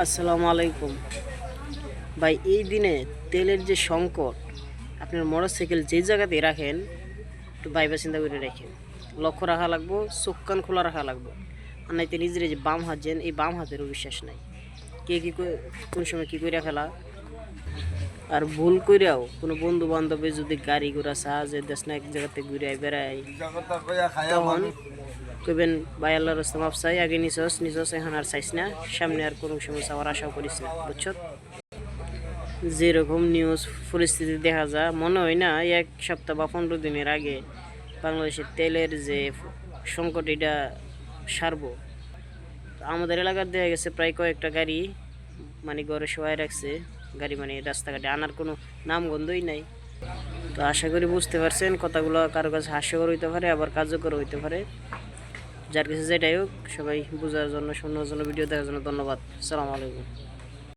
আসসালামু আলাইকুম ভাই। এই দিনে তেলের যে সংকট, আপনার মোটরসাইকেল যে জায়গাতেই রাখেন একটু ভাইবা চিন্তা করে রাখেন। লক্ষ্য রাখা লাগবো, চোখ কান খোলা রাখা লাগবো। আর নাইতে নিজের যে বাম হাত যেন, এই বাম হাতেরও বিশ্বাস নাই। কে কী কোন সময় কী করে ফেলা। আর ভুল কইরাও কোনো বন্ধু বান্ধবে যদি গাড়ি ঘোড়া সাহায্যে দেশ না এক জায়গাতে ঘুরে বেড়াই, তখন কইবেন ভাই আল্লাহর রাস্তা মাপ চাই, আগে নিছস এখন আর চাইস না, সামনে আর কোনো সময় চাওয়ার আশাও করিস না, বুঝছো? যেরকম নিউজ পরিস্থিতি দেখা যায়, মনে হয় না এক সপ্তাহ বা 15 দিনের আগে বাংলাদেশের তেলের যে সংকট এটা সারবো। আমাদের এলাকার দেখা গেছে প্রায় কয়েকটা গাড়ি মানে ঘরে শোয়াই রাখছে, গাড়ি মানে রাস্তাঘাটে আনার কোনো নাম গন্ধই নাই। তো আশা করি বুঝতে পারছেন কথাগুলো কারো কাছে হাস্যকর হইতে পারে, আবার কার্যকর হইতে পারে। যার কাছে যেটাই হোক, সবাই বোঝার জন্য, শোনার জন্য, ভিডিও দেখার জন্য ধন্যবাদ। আসসালামু আলাইকুম।